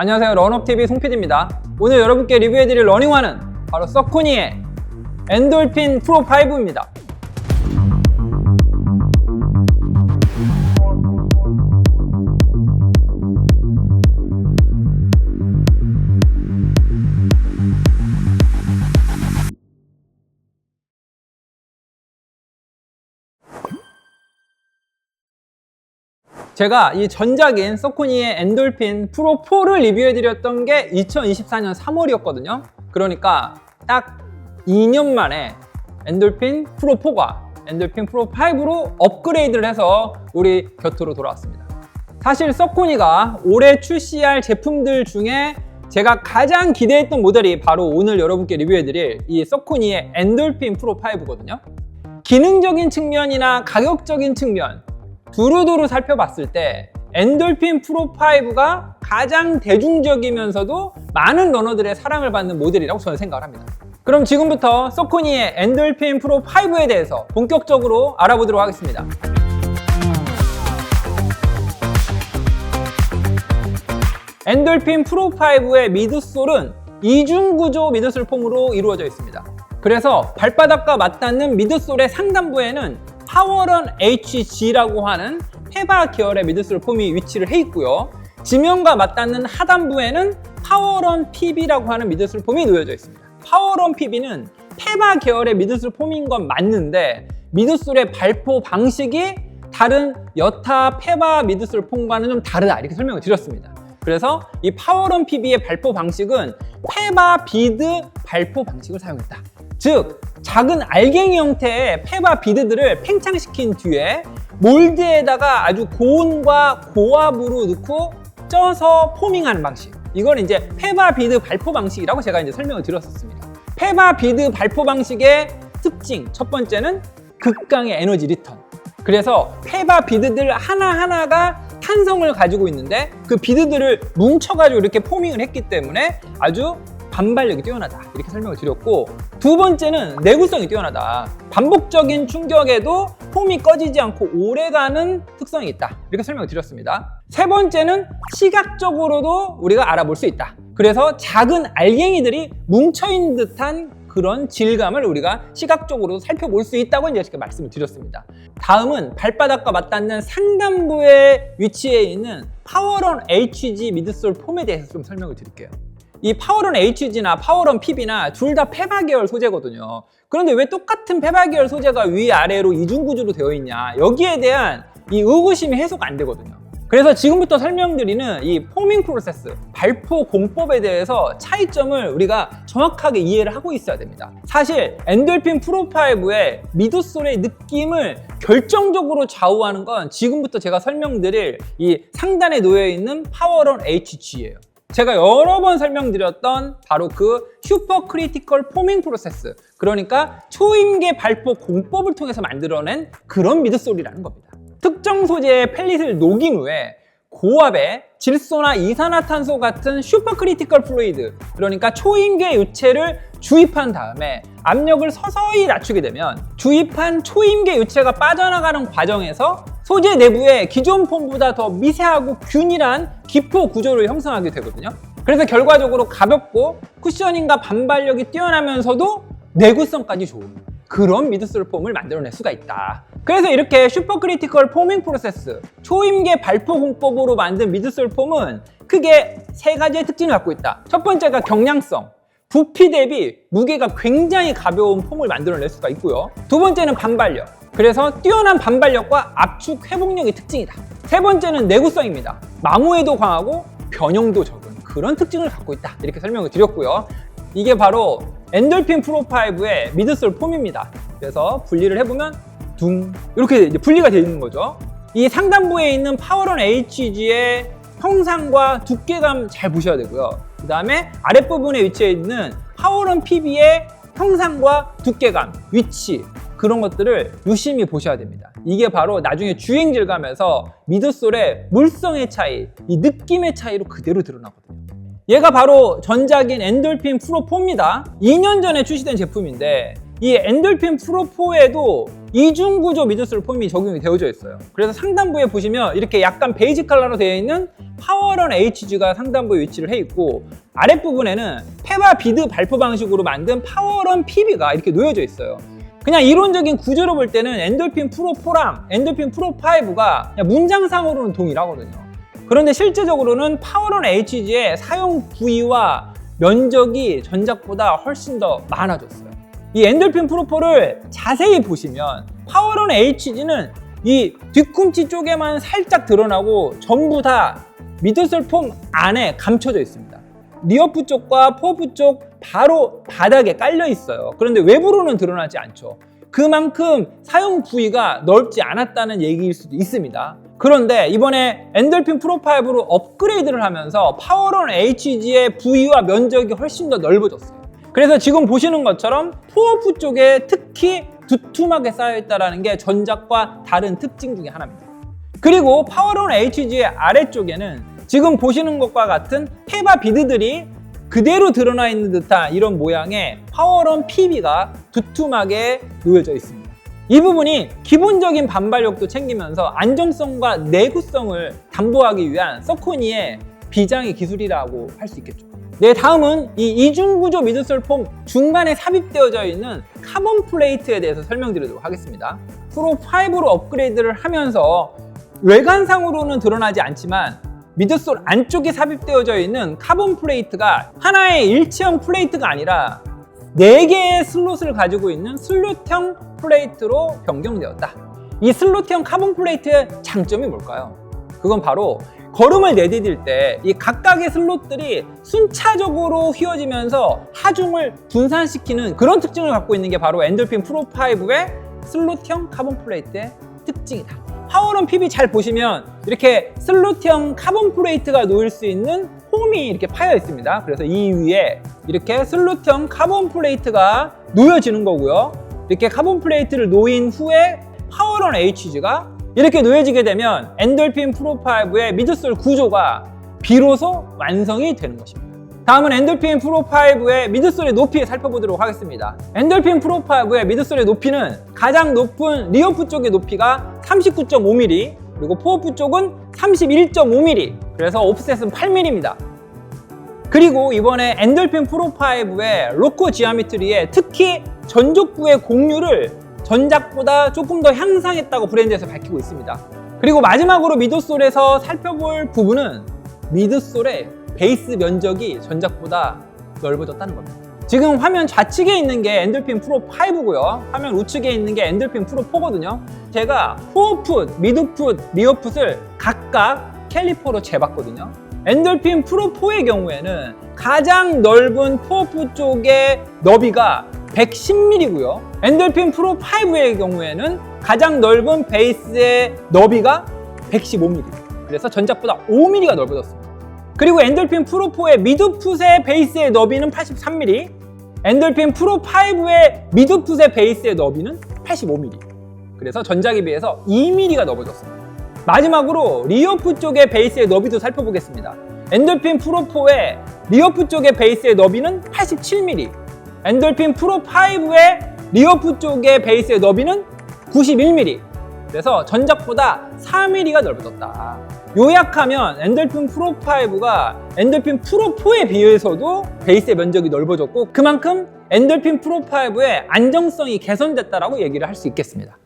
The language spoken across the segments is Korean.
안녕하세요, 런업TV 송PD입니다. 오늘 여러분께 리뷰해드릴 러닝화는 바로 서코니의 엔돌핀 프로 5입니다. 제가 이 전작인 서코니의 엔돌핀 프로 4를 리뷰해드렸던 게 2024년 3월이었거든요. 그러니까 딱 2년 만에 엔돌핀 프로 4가 엔돌핀 프로 5로 업그레이드를 해서 우리 곁으로 돌아왔습니다. 사실 서코니가 올해 출시할 제품들 중에 제가 가장 기대했던 모델이 바로 오늘 여러분께 리뷰해드릴 이 서코니의 엔돌핀 프로 5거든요. 기능적인 측면이나 가격적인 측면 두루두루 살펴봤을 때 엔돌핀 프로 5가 가장 대중적이면서도 많은 러너들의 사랑을 받는 모델이라고 저는 생각을 합니다. 그럼 지금부터 서코니의 엔돌핀 프로 5에 대해서 본격적으로 알아보도록 하겠습니다. 엔돌핀 프로 5의 미드솔은 이중구조 미드솔 폼으로 이루어져 있습니다. 그래서 발바닥과 맞닿는 미드솔의 상단부에는 파워런 HG라고 하는 페바 계열의 미드솔 폼이 위치를 해 있고요. 지면과 맞닿는 하단부에는 파워런 PB라고 하는 미드솔 폼이 놓여져 있습니다. 파워런 PB는 페바 계열의 미드솔 폼인 건 맞는데 미드솔의 발포 방식이 다른 여타 페바 미드솔 폼과는 좀 다르다, 이렇게 설명을 드렸습니다. 그래서 이 파워런 PB의 발포 방식은 페바 비드 발포 방식을 사용했다. 즉, 작은 알갱이 형태의 페바 비드들을 팽창시킨 뒤에 몰드에다가 아주 고온과 고압으로 넣고 쪄서 포밍하는 방식. 이걸 이제 페바 비드 발포 방식이라고 제가 이제 설명을 드렸었습니다. 페바 비드 발포 방식의 특징 첫 번째는 극강의 에너지 리턴. 그래서 페바 비드들 하나하나가 탄성을 가지고 있는데 그 비드들을 뭉쳐가지고 이렇게 포밍을 했기 때문에 아주 반발력이 뛰어나다, 이렇게 설명을 드렸고, 두 번째는 내구성이 뛰어나다. 반복적인 충격에도 폼이 꺼지지 않고 오래가는 특성이 있다, 이렇게 설명을 드렸습니다. 세 번째는 시각적으로도 우리가 알아볼 수 있다. 그래서 작은 알갱이들이 뭉쳐있는 듯한 그런 질감을 우리가 시각적으로 살펴볼 수 있다고 이제 이렇게 말씀을 드렸습니다. 다음은 발바닥과 맞닿는 상단부에 위치해 있는 파워런 HG 미드솔 폼에 대해서 좀 설명을 드릴게요. 이 파워런 HG나 파워런 PB나 둘 다 페바 계열 소재거든요. 그런데 왜 똑같은 페바 계열 소재가 위아래로 이중구조로 되어 있냐, 여기에 대한 이 의구심이 해소가 안 되거든요. 그래서 지금부터 설명드리는 이 포밍 프로세스, 발포 공법에 대해서 차이점을 우리가 정확하게 이해를 하고 있어야 됩니다. 사실 엔돌핀 프로 5의 미드솔의 느낌을 결정적으로 좌우하는 건 지금부터 제가 설명드릴 이 상단에 놓여있는 파워런 HG예요. 제가 여러 번 설명드렸던 바로 그 슈퍼 크리티컬 포밍 프로세스, 그러니까 초임계 발포 공법을 통해서 만들어낸 그런 미드솔이라는 겁니다. 특정 소재의 펠릿을 녹인 후에 고압의 질소나 이산화탄소 같은 슈퍼 크리티컬 플루이드, 그러니까 초임계 유체를 주입한 다음에 압력을 서서히 낮추게 되면 주입한 초임계 유체가 빠져나가는 과정에서 소재 내부에 기존 폼보다 더 미세하고 균일한 기포 구조를 형성하게 되거든요. 그래서 결과적으로 가볍고 쿠셔닝과 반발력이 뛰어나면서도 내구성까지 좋은 그런 미드솔 폼을 만들어낼 수가 있다. 그래서 이렇게 슈퍼 크리티컬 포밍 프로세스, 초임계 발포 공법으로 만든 미드솔 폼은 크게 세 가지의 특징을 갖고 있다. 첫 번째가 경량성. 부피 대비 무게가 굉장히 가벼운 폼을 만들어낼 수가 있고요. 두 번째는 반발력. 그래서 뛰어난 반발력과 압축 회복력이 특징이다. 세 번째는 내구성입니다. 마모에도 강하고 변형도 적은 그런 특징을 갖고 있다, 이렇게 설명을 드렸고요. 이게 바로 엔돌핀 프로 5의 미드솔 폼입니다. 그래서 분리를 해보면 둥 이렇게 이제 분리가 되어 있는 거죠. 이 상단부에 있는 파워런 HG의 형상과 두께감 잘 보셔야 되고요. 그 다음에 아랫부분에 위치해 있는 파워런 PB의 형상과 두께감, 위치, 그런 것들을 유심히 보셔야 됩니다. 이게 바로 나중에 주행 질감에서 미드솔의 물성의 차이, 이 느낌의 차이로 그대로 드러나거든요. 얘가 바로 전작인 엔돌핀 프로 4입니다. 2년 전에 출시된 제품인데 이 엔돌핀 프로4에도 이중 구조 미드솔 폼이 적용이 되어져 있어요. 그래서 상단부에 보시면 이렇게 약간 베이지 컬러로 되어 있는 파워런 HG가 상단부에 위치를 해 있고, 아랫부분에는 페바 비드 발포 방식으로 만든 파워런 PB가 이렇게 놓여져 있어요. 그냥 이론적인 구조로 볼 때는 엔돌핀 프로4랑 엔돌핀 프로5가 그냥 문장상으로는 동일하거든요. 그런데 실제적으로는 파워런 HG의 사용 부위와 면적이 전작보다 훨씬 더 많아졌어요. 이 엔돌핀 프로4를 자세히 보시면 파워런 HG는 이 뒤꿈치 쪽에만 살짝 드러나고 전부 다 미드솔 폼 안에 감춰져 있습니다. 리어프 쪽과 포어프 쪽 바로 바닥에 깔려 있어요. 그런데 외부로는 드러나지 않죠. 그만큼 사용 부위가 넓지 않았다는 얘기일 수도 있습니다. 그런데 이번에 엔돌핀 프로5로 업그레이드를 하면서 파워런 HG의 부위와 면적이 훨씬 더 넓어졌어요. 그래서 지금 보시는 것처럼 포어프 쪽에 특히 두툼하게 쌓여있다는 게 전작과 다른 특징 중에 하나입니다. 그리고 파워런 HG의 아래쪽에는 지금 보시는 것과 같은 페바 비드들이 그대로 드러나 있는 듯한 이런 모양의 파워런 PB가 두툼하게 놓여져 있습니다. 이 부분이 기본적인 반발력도 챙기면서 안정성과 내구성을 담보하기 위한 서코니의 비장의 기술이라고 할 수 있겠죠. 네, 다음은 이 이중구조 미드솔 폼 중간에 삽입되어져 있는 카본 플레이트에 대해서 설명드리도록 하겠습니다. 프로5로 업그레이드를 하면서 외관상으로는 드러나지 않지만 미드솔 안쪽에 삽입되어져 있는 카본 플레이트가 하나의 일체형 플레이트가 아니라 4개의 슬롯을 가지고 있는 슬롯형 플레이트로 변경되었다. 이 슬롯형 카본 플레이트의 장점이 뭘까요? 그건 바로 걸음을 내디딜 때 이 각각의 슬롯들이 순차적으로 휘어지면서 하중을 분산시키는 그런 특징을 갖고 있는 게 바로 엔돌핀 프로5의 슬롯형 카본 플레이트의 특징이다. 파워런 PB 잘 보시면 이렇게 슬롯형 카본 플레이트가 놓일 수 있는 홈이 이렇게 파여 있습니다. 그래서 이 위에 이렇게 슬롯형 카본 플레이트가 놓여지는 거고요. 이렇게 카본 플레이트를 놓인 후에 파워런 HG가 이렇게 놓여지게 되면 엔돌핀 프로5의 미드솔 구조가 비로소 완성이 되는 것입니다. 다음은 엔돌핀 프로5의 미드솔의 높이 살펴보도록 하겠습니다. 엔돌핀 프로5의 미드솔의 높이는 가장 높은 리어프 쪽의 높이가 39.5mm, 그리고 포어프 쪽은 31.5mm, 그래서 오프셋은 8mm입니다. 그리고 이번에 엔돌핀 프로5의 로커 지오메트리에 특히 전족부의 공률을 전작보다 조금 더 향상했다고 브랜드에서 밝히고 있습니다. 그리고 마지막으로 미드솔에서 살펴볼 부분은 미드솔의 베이스 면적이 전작보다 넓어졌다는 겁니다. 지금 화면 좌측에 있는 게 엔돌핀 프로5고요. 화면 우측에 있는 게 엔돌핀 프로4거든요. 제가 포어풋, 미드풋, 리어풋을 각각 캘리퍼로 재봤거든요. 엔돌핀 프로4의 경우에는 가장 넓은 포어풋 쪽의 너비가 110mm고요. 엔돌핀 프로5의 경우에는 가장 넓은 베이스의 너비가 115mm. 그래서 전작보다 5mm가 넓어졌습니다. 그리고 엔돌핀 프로4의 미드풋의 베이스의 너비는 83mm, 엔돌핀 프로5의 미드풋의 베이스의 너비는 85mm. 그래서 전작에 비해서 2mm가 넓어졌습니다. 마지막으로 리어풋 쪽의 베이스의 너비도 살펴보겠습니다. 엔돌핀 프로4의 리어풋 쪽의 베이스의 너비는 87mm, 엔돌핀 프로5의 리어풋 쪽의 베이스의 너비는 91mm. 그래서 전작보다 4mm가 넓어졌다. 요약하면 엔돌핀 프로5가 엔돌핀 프로4에 비해서도 베이스의 면적이 넓어졌고, 그만큼 엔돌핀 프로5의 안정성이 개선됐다라고 얘기를 할 수 있겠습니다.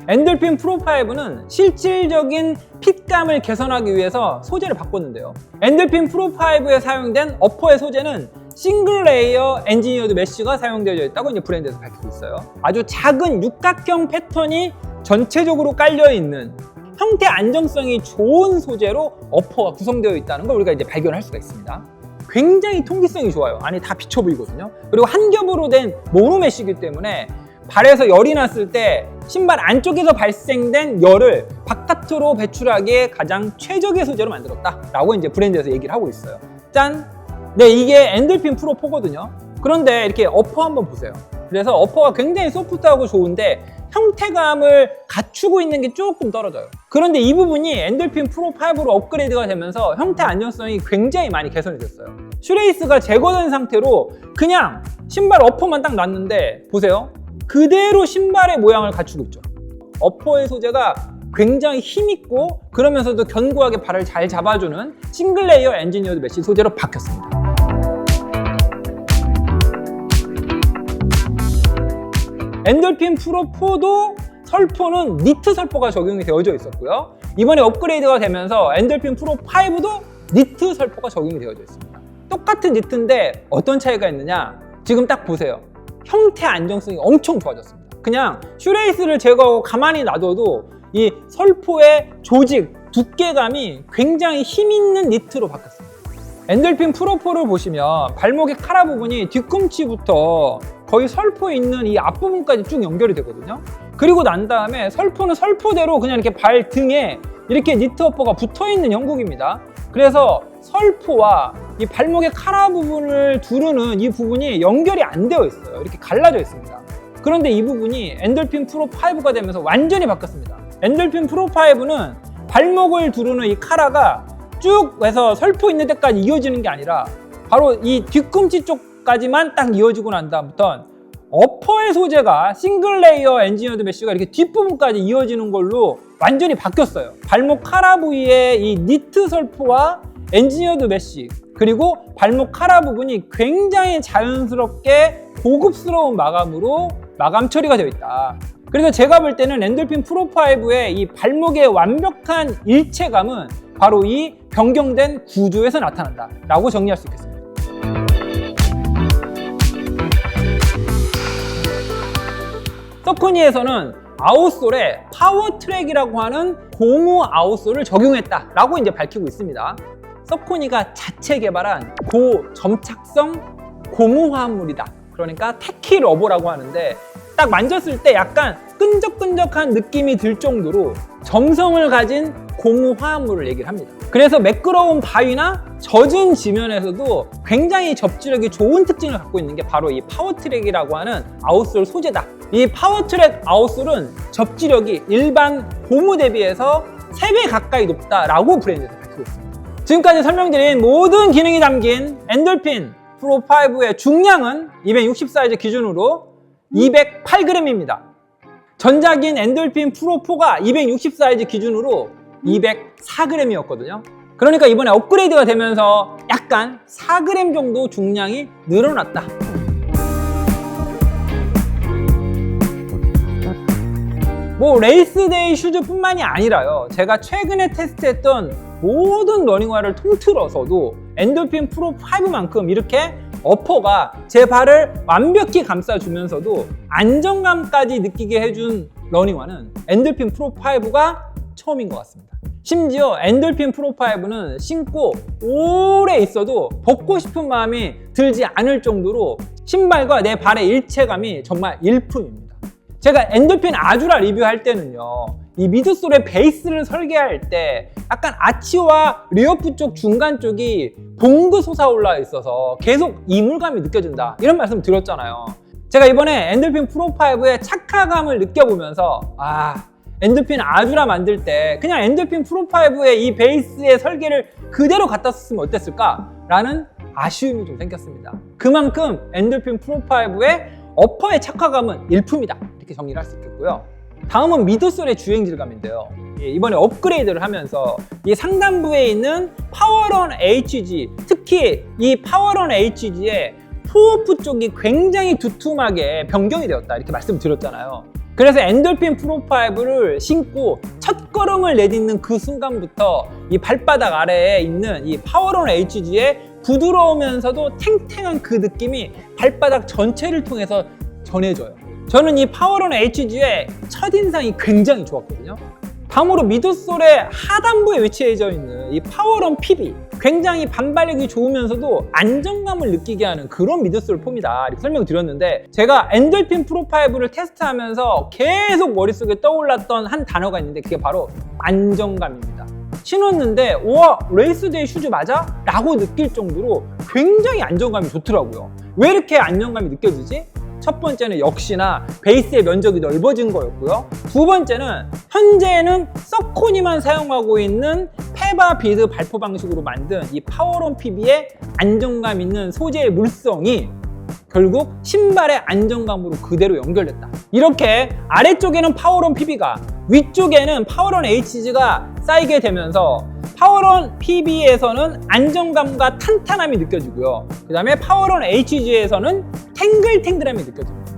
엔돌핀 프로5는 실질적인 핏감을 개선하기 위해서 소재를 바꿨는데요. 엔돌핀 프로5에 사용된 어퍼의 소재는 싱글 레이어 엔지니어드 메쉬가 사용되어 있다고 이제 브랜드에서 밝히고 있어요. 아주 작은 육각형 패턴이 전체적으로 깔려 있는 형태 안정성이 좋은 소재로 어퍼가 구성되어 있다는 걸 우리가 이제 발견할 수가 있습니다. 굉장히 통기성이 좋아요. 안이 다 비쳐 보이거든요. 그리고 한 겹으로 된 모노 메쉬이기 때문에 발에서 열이 났을 때 신발 안쪽에서 발생된 열을 바깥으로 배출하기에 가장 최적의 소재로 만들었다라고 이제 브랜드에서 얘기를 하고 있어요. 짠! 네, 이게 엔돌핀 프로4거든요. 그런데 이렇게 어퍼 한번 보세요. 그래서 어퍼가 굉장히 소프트하고 좋은데 형태감을 갖추고 있는 게 조금 떨어져요. 그런데 이 부분이 엔돌핀 프로 5로 업그레이드가 되면서 형태 안정성이 굉장히 많이 개선이 됐어요. 슈레이스가 제거된 상태로 그냥 신발 어퍼만 딱 놨는데 보세요. 그대로 신발의 모양을 갖추고 있죠. 어퍼의 소재가 굉장히 힘있고 그러면서도 견고하게 발을 잘 잡아주는 싱글 레이어 엔지니어드 메쉬 소재로 바뀌었습니다. 엔돌핀 프로 4도 설포는 니트 설포가 적용이 되어져 있었고요. 이번에 업그레이드가 되면서 엔돌핀 프로 5도 니트 설포가 적용이 되어져 있습니다. 똑같은 니트인데 어떤 차이가 있느냐? 지금 딱 보세요. 형태 안정성이 엄청 좋아졌습니다. 그냥 슈레이스를 제거하고 가만히 놔둬도 이 설포의 조직, 두께감이 굉장히 힘있는 니트로 바뀌었습니다. 엔돌핀 프로 4를 보시면 발목의 카라 부분이 뒤꿈치부터 거의 설포에 있는 이 앞부분까지 쭉 연결이 되거든요. 그리고 난 다음에 설포는 설포대로 그냥 이렇게 발 등에 이렇게 니트 어퍼가 붙어있는 형국입니다. 그래서 설포와 이 발목의 카라 부분을 두르는 이 부분이 연결이 안 되어 있어요. 이렇게 갈라져 있습니다. 그런데 이 부분이 엔돌핀 프로 5가 되면서 완전히 바뀌었습니다. 엔돌핀 프로 5는 발목을 두르는 이 카라가 쭉 해서 설포 있는 데까지 이어지는 게 아니라 바로 이 뒤꿈치 쪽까지만 딱 이어지고 난 다음부터 어퍼의 소재가 싱글 레이어 엔지니어드 메쉬가 이렇게 뒷부분까지 이어지는 걸로 완전히 바뀌었어요. 발목 카라 부위의 이 니트 설포와 엔지니어드 메쉬 그리고 발목 카라 부분이 굉장히 자연스럽게 고급스러운 마감으로 마감 처리가 되어 있다. 그래서 제가 볼 때는 엔돌핀 프로 5의 이 발목의 완벽한 일체감은 바로 이 변경된 구조에서 나타난다 라고 정리할 수 있겠습니다. 서코니에서는 아웃솔에 파워 트랙이라고 하는 고무 아웃솔을 적용했다 라고 이제 밝히고 있습니다. 서코니가 자체 개발한 고점착성 고무 화합물이다. 그러니까 테키 러버라고 하는데 딱 만졌을 때 약간 끈적끈적한 느낌이 들 정도로 점성을 가진 고무 화합물을 얘기를 합니다. 그래서 매끄러운 바위나 젖은 지면에서도 굉장히 접지력이 좋은 특징을 갖고 있는 게 바로 이 파워트랙이라고 하는 아웃솔 소재다. 이 파워트랙 아웃솔은 접지력이 일반 고무 대비해서 3배 가까이 높다라고 브랜드에서 밝히고 있습니다. 지금까지 설명드린 모든 기능이 담긴 엔돌핀 프로 5의 중량은 260 사이즈 기준으로 208g입니다. 전작인 엔돌핀 프로 4가 260 사이즈 기준으로 204g이었거든요. 그러니까 이번에 업그레이드가 되면서 약간 4g 정도 중량이 늘어났다. 뭐 레이스데이 슈즈뿐만이 아니라요. 제가 최근에 테스트했던 모든 러닝화를 통틀어서도 엔돌핀 프로 5만큼 이렇게 어퍼가 제 발을 완벽히 감싸주면서도 안정감까지 느끼게 해준 러닝화는 엔돌핀 프로 5가 처음인 것 같습니다. 심지어 엔돌핀 프로 5는 신고 오래 있어도 벗고 싶은 마음이 들지 않을 정도로 신발과 내 발의 일체감이 정말 일품입니다. 제가 엔돌핀 아주라 리뷰할 때는요, 이 미드솔의 베이스를 설계할 때 약간 아치와 리어프 쪽 중간 쪽이 봉그 솟아올라 있어서 계속 이물감이 느껴진다 이런 말씀 드렸잖아요. 제가 이번에 엔돌핀 프로 5의 착화감을 느껴보면서 엔돌핀 아주라 만들 때 그냥 엔돌핀 프로 5의 이 베이스의 설계를 그대로 갖다 썼으면 어땠을까 라는 아쉬움이 좀 생겼습니다. 그만큼 엔돌핀 프로 5의 어퍼의 착화감은 일품이다 이렇게 정리를 할 수 있겠고요. 다음은 미드솔의 주행 질감인데요. 이번에 업그레이드를 하면서 이 상단부에 있는 파워런 HG, 특히 이 파워런 HG의 포어프 쪽이 굉장히 두툼하게 변경이 되었다 이렇게 말씀드렸잖아요. 그래서 엔돌핀 프로 5를 신고 첫 걸음을 내딛는 그 순간부터 이 발바닥 아래에 있는 이 파워런 HG의 부드러우면서도 탱탱한 그 느낌이 발바닥 전체를 통해서 전해져요. 저는 이 파워런 HG의 첫인상이 굉장히 좋았거든요. 다음으로 미드솔의 하단부에 위치해져 있는 이 파워런 PB, 굉장히 반발력이 좋으면서도 안정감을 느끼게 하는 그런 미드솔 폼이다 이렇게 설명드렸는데, 제가 엔돌핀 프로 5를 테스트하면서 계속 머릿속에 떠올랐던 한 단어가 있는데 그게 바로 안정감입니다. 신었는데 우와, 레이스데이 슈즈 맞아? 라고 느낄 정도로 굉장히 안정감이 좋더라고요. 왜 이렇게 안정감이 느껴지지? 첫 번째는 역시나 베이스의 면적이 넓어진 거였고요. 두 번째는 현재는 서코니만 사용하고 있는 페바 비드 발포 방식으로 만든 이 파워론 PB의 안정감 있는 소재의 물성이 결국 신발의 안정감으로 그대로 연결됐다. 이렇게 아래쪽에는 파워론 PB가, 위쪽에는 파워론 HG가 쌓이게 되면서 파워론 PB에서는 안정감과 탄탄함이 느껴지고요. 그 다음에 파워론 HG에서는 탱글탱글함이 느껴집니다.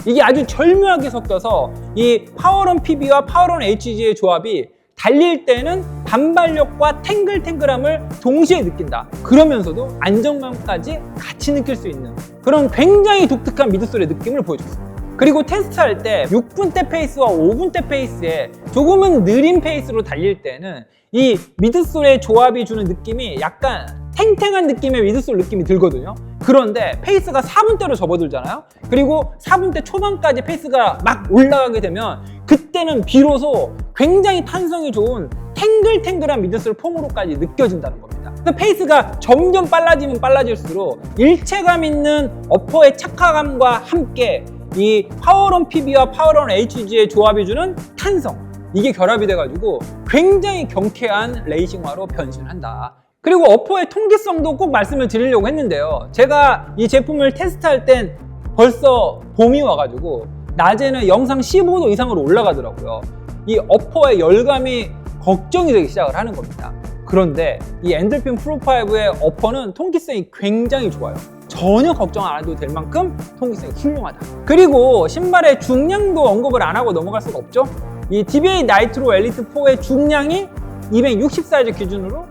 이게 아주 절묘하게 섞여서 이 파워론 PB와 파워론 HG의 조합이 달릴 때는 반발력과 탱글탱글함을 동시에 느낀다. 그러면서도 안정감까지 같이 느낄 수 있는 그런 굉장히 독특한 미드솔의 느낌을 보여줬습니다. 그리고 테스트할 때 6분대 페이스와 5분대 페이스에 조금은 느린 페이스로 달릴 때는 이 미드솔의 조합이 주는 느낌이 약간 탱탱한 느낌의 미드솔 느낌이 들거든요. 그런데 페이스가 4분대로 접어들잖아요. 그리고 4분대 초반까지 페이스가 막 올라가게 되면 그때는 비로소 굉장히 탄성이 좋은 탱글탱글한 미드솔 폼으로까지 느껴진다는 겁니다. 그래서 페이스가 점점 빨라지면 빨라질수록 일체감 있는 어퍼의 착화감과 함께 이 파워론 PB와 파워론 HG의 조합이 주는 탄성, 이게 결합이 돼가지고 굉장히 경쾌한 레이싱화로 변신한다. 그리고 어퍼의 통기성도 꼭 말씀을 드리려고 했는데요. 제가 이 제품을 테스트할 땐 벌써 봄이 와가지고 낮에는 영상 15도 이상으로 올라가더라고요. 이 어퍼의 열감이 걱정이 되기 시작을 하는 겁니다. 그런데 이 엔돌핀 프로5의 어퍼는 통기성이 굉장히 좋아요. 전혀 걱정 안 해도 될 만큼 통기성이 훌륭하다. 그리고 신발의 중량도 언급을 안 하고 넘어갈 수가 없죠. 이 DBA 나이트로 엘리트 4의 중량이 260 사이즈 기준으로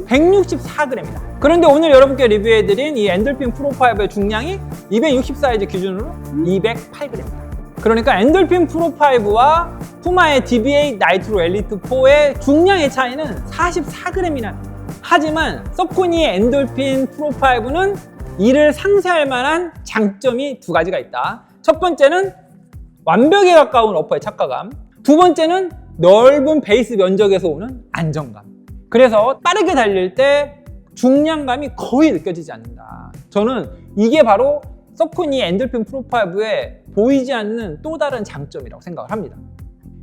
164g입니다. 그런데 오늘 여러분께 리뷰해드린 이 엔돌핀 프로5의 중량이 260 사이즈 기준으로 208g입니다. 그러니까 엔돌핀 프로5와 푸마의 DBA 나이트로 엘리트 4의 중량의 차이는 44g이나. 하지만 서코니의 엔돌핀 프로5는 이를 상쇄할 만한 장점이 두 가지가 있다. 첫 번째는 완벽에 가까운 어퍼의 착화감, 두 번째는 넓은 베이스 면적에서 오는 안정감. 그래서 빠르게 달릴 때 중량감이 거의 느껴지지 않는다. 저는 이게 바로 서코니 엔돌핀 프로5의 보이지 않는 또 다른 장점이라고 생각을 합니다.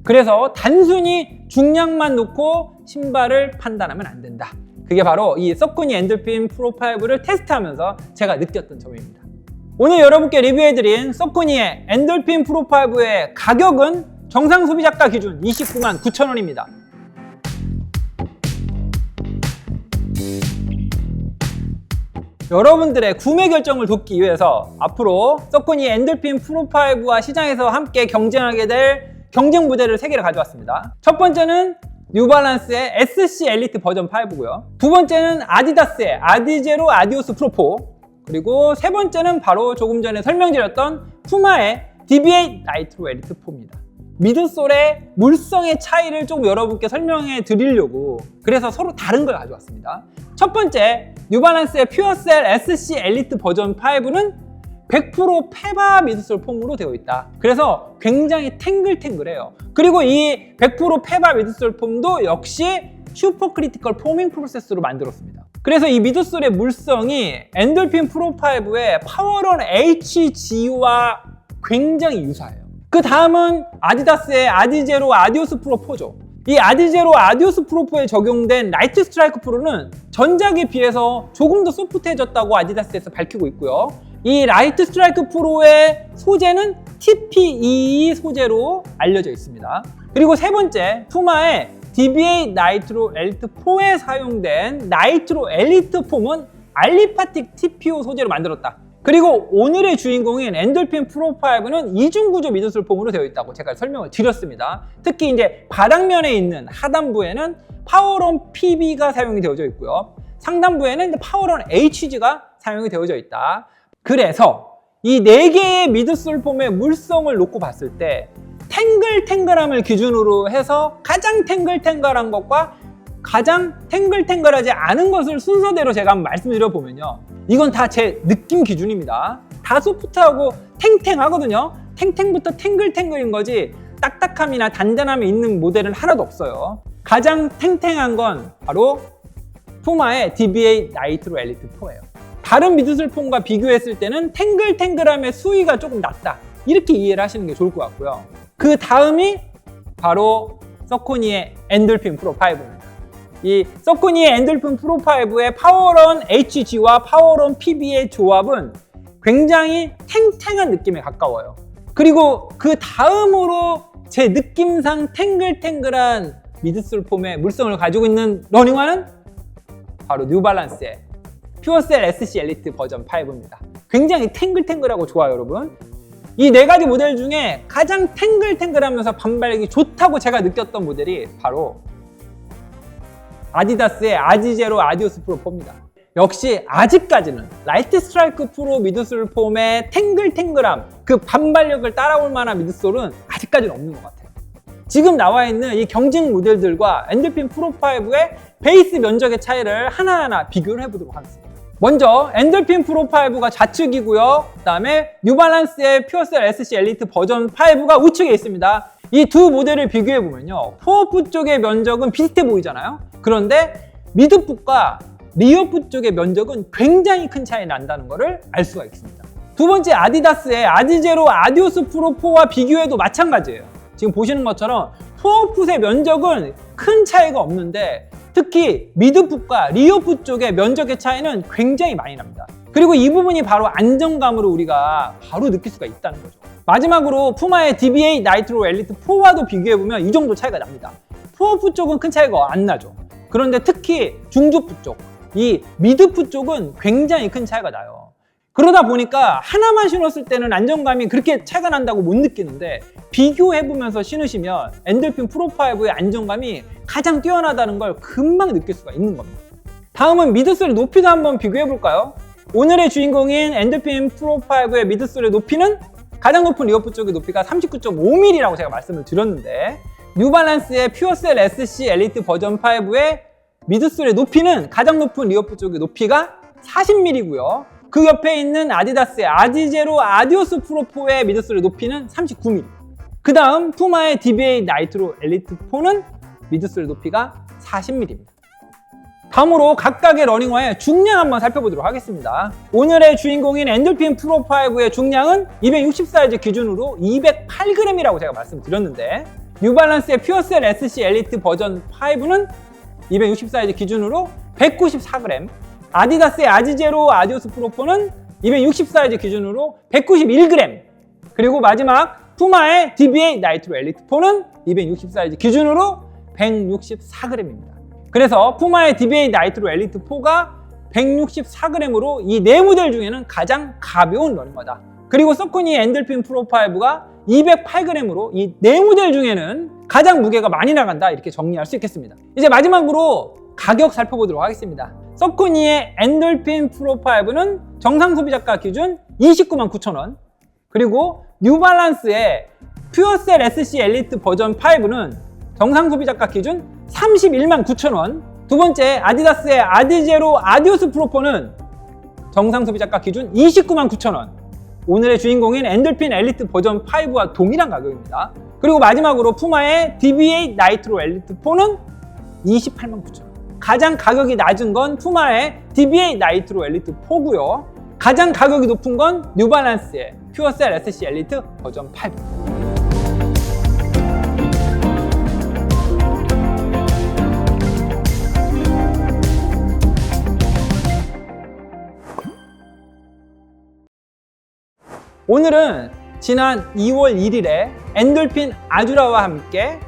그래서 단순히 중량만 놓고 신발을 판단하면 안 된다. 그게 바로 이 서코니 엔돌핀 프로5를 테스트하면서 제가 느꼈던 점입니다. 오늘 여러분께 리뷰해드린 서코니의 엔돌핀 프로5의 가격은 정상 소비자가 기준 29만 9,000원입니다. 여러분들의 구매 결정을 돕기 위해서 앞으로 서코니 엔돌핀 프로5와 시장에서 함께 경쟁하게 될 경쟁 모델을 3개를 가져왔습니다. 첫 번째는 뉴발란스의 SC 엘리트 버전 5고요. 두 번째는 아디다스의 아디제로 아디오스 프로 4. 그리고 세 번째는 바로 조금 전에 설명드렸던 푸마의 DBA 나이트로 엘리트 4입니다. 미드솔의 물성의 차이를 조금 여러분께 설명해 드리려고 그래서 서로 다른 걸 가져왔습니다. 첫 번째, 뉴발란스의 퓨어셀 SC 엘리트 버전 5는 100% 페바 미드솔 폼으로 되어 있다. 그래서 굉장히 탱글탱글해요. 그리고 이 100% 페바 미드솔 폼도 역시 슈퍼 크리티컬 포밍 프로세스로 만들었습니다. 그래서 이 미드솔의 물성이 엔돌핀 프로5의 파워런 HG와 굉장히 유사해요. 그 다음은 아디다스의 아디제로 아디오스 프로 4죠. 이 아디제로 아디오스 프로 4에 적용된 라이트 스트라이크 프로는 전작에 비해서 조금 더 소프트해졌다고 아디다스에서 밝히고 있고요. 이 라이트 스트라이크 프로의 소재는 TPE 소재로 알려져 있습니다. 그리고 세 번째, 푸마의 DBA 나이트로 엘리트 4에 사용된 나이트로 엘리트 폼은 알리파틱 TPO 소재로 만들었다. 그리고 오늘의 주인공인 엔돌핀 프로5는 이중구조 미드솔 폼으로 되어 있다고 제가 설명을 드렸습니다. 특히 이제 바닥면에 있는 하단부에는 파워론 PB가 사용이 되어져 있고요. 상단부에는 파워론 HG가 사용이 되어져 있다. 그래서 이 4개의 미드솔 폼의 물성을 놓고 봤을 때 탱글탱글함을 기준으로 해서 가장 탱글탱글한 것과 가장 탱글탱글하지 않은 것을 순서대로 제가 한번 말씀드려보면요. 이건 다 제 느낌 기준입니다. 다 소프트하고 탱탱하거든요. 탱탱부터 탱글탱글인 거지 딱딱함이나 단단함이 있는 모델은 하나도 없어요. 가장 탱탱한 건 바로 푸마의 DBA 나이트로 엘리트 4예요. 다른 미드솔 폼과 비교했을 때는 탱글탱글함의 수위가 조금 낮다. 이렇게 이해를 하시는 게 좋을 것 같고요. 그 다음이 바로 서코니의 엔돌핀 프로 5입니다. 이 서코니의 엔돌핀 프로 5의 파워런 HG와 파워런 PB의 조합은 굉장히 탱탱한 느낌에 가까워요. 그리고 그 다음으로 제 느낌상 탱글탱글한 미드솔 폼의 물성을 가지고 있는 러닝화는 바로 뉴발란스의 퓨어셀 SC 엘리트 버전 5입니다. 굉장히 탱글탱글하고 좋아요, 여러분. 이 네 가지 모델 중에 가장 탱글탱글하면서 반발력이 좋다고 제가 느꼈던 모델이 바로 아디다스의 아지제로 아디오스 프로 4입니다. 역시 아직까지는 라이트 스트라이크 프로 미드솔 폼의 탱글탱글함, 그 반발력을 따라올 만한 미드솔은 아직까지는 없는 것 같아요. 지금 나와 있는 이 경쟁 모델들과 엔돌핀 프로 5의 베이스 면적의 차이를 하나하나 비교를 해보도록 하겠습니다. 먼저 엔돌핀 프로 5가 좌측이고요. 그 다음에 뉴발란스의 퓨어셀 SC 엘리트 버전 5가 우측에 있습니다. 이 두 모델을 비교해보면요, 포어풋 쪽의 면적은 비슷해 보이잖아요. 그런데 미드풋과 리어풋 쪽의 면적은 굉장히 큰 차이 난다는 것을 알 수가 있습니다. 두 번째, 아디다스의 아디제로 아디오스 프로 4와 비교해도 마찬가지예요. 지금 보시는 것처럼 포어풋의 면적은 큰 차이가 없는데 특히 미드풋과 리어풋 쪽의 면적의 차이는 굉장히 많이 납니다. 그리고 이 부분이 바로 안정감으로 우리가 바로 느낄 수가 있다는 거죠. 마지막으로 푸마의 DBA 나이트로 엘리트 4와도 비교해보면 이 정도 차이가 납니다. 포어풋 쪽은 큰 차이가 안 나죠. 그런데 특히 중저풋 쪽, 이 미드풋 쪽은 굉장히 큰 차이가 나요. 그러다 보니까 하나만 신었을 때는 안정감이 그렇게 차이가 난다고 못 느끼는데 비교해보면서 신으시면 엔돌핀 프로 5의 안정감이 가장 뛰어나다는 걸 금방 느낄 수가 있는 겁니다. 다음은 미드솔의 높이도 한번 비교해볼까요? 오늘의 주인공인 엔돌핀 프로 5의 미드솔의 높이는 가장 높은 리어풋 쪽의 높이가 39.5mm라고 제가 말씀을 드렸는데 뉴발란스의 퓨어셀 SC 엘리트 버전 5의 미드솔의 높이는 가장 높은 리어풋 쪽의 높이가 40mm고요. 그 옆에 있는 아디다스의 아디제로 아디오스 프로 4의 미드솔의 높이는 39mm. 그 다음 푸마의 DBA 나이트로 엘리트 4는 미드솔의 높이가 40mm입니다. 다음으로 각각의 러닝화의 중량 한번 살펴보도록 하겠습니다. 오늘의 주인공인 엔돌핀 프로 5의 중량은 260 사이즈 기준으로 208g이라고 제가 말씀드렸는데 뉴발란스의 퓨어셀 SC 엘리트 버전 5는 260 사이즈 기준으로 194g, 아디다스의 아지제로 아디오스 프로 4는 260 사이즈 기준으로 191g, 그리고 마지막 푸마의 DBA 나이트로 엘리트 4는 260 사이즈 기준으로 164g입니다. 그래서 푸마의 DBA 나이트로 엘리트 4가 164g으로 이 네 모델 중에는 가장 가벼운 러닝화다. 그리고 서코니 엔돌핀 프로 5가 208g으로 이 네 모델 중에는 가장 무게가 많이 나간다, 이렇게 정리할 수 있겠습니다. 이제 마지막으로 가격 살펴보도록 하겠습니다. 서코니의 엔돌핀 프로 5는 정상 소비자가 기준 299,900원, 그리고 뉴발란스의 퓨어셀 SC 엘리트 버전 5는 정상 소비자가 기준 319,000원, 두 번째 아디다스의 아디제로 아디오스 프로 4는 정상 소비자가 기준 299,900원, 오늘의 주인공인 엔돌핀 엘리트 버전 5와 동일한 가격입니다. 그리고 마지막으로 푸마의 DBA 나이트로 엘리트 4는 289,000원. 가장 가격이 낮은 건 푸마의 DBA 나이트로 엘리트 4고요. 가장 가격이 높은 건 뉴발란스의 퓨어셀 SC 엘리트 버전 5. 오늘은 지난 2월 1일에 엔돌핀 아주라와 함께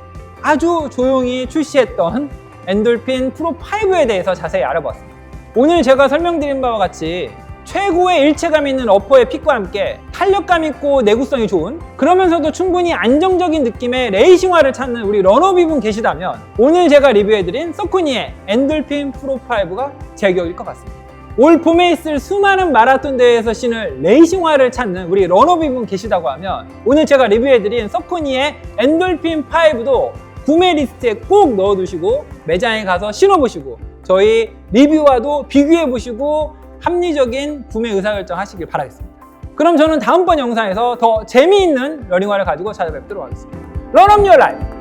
아주 조용히 출시했던 엔돌핀 프로 5에 대해서 자세히 알아보았습니다. 오늘 제가 설명드린 바와 같이 최고의 일체감 있는 어퍼의 픽과 함께 탄력감 있고 내구성이 좋은, 그러면서도 충분히 안정적인 느낌의 레이싱화를 찾는 우리 러너비분 계시다면 오늘 제가 리뷰해드린 서코니의 엔돌핀 프로 5가 제격일 것 같습니다. 올 봄에 있을 수많은 마라톤 대회에서 신을 레이싱화를 찾는 우리 러너비분 계시다고 하면 오늘 제가 리뷰해드린 서코니의 엔돌핀 5도 구매 리스트에 꼭 넣어두시고 매장에 가서 신어보시고 저희 리뷰와도 비교해보시고 합리적인 구매 의사결정 하시길 바라겠습니다. 그럼 저는 다음번 영상에서 더 재미있는 러닝화를 가지고 찾아뵙도록 하겠습니다. Run up your life!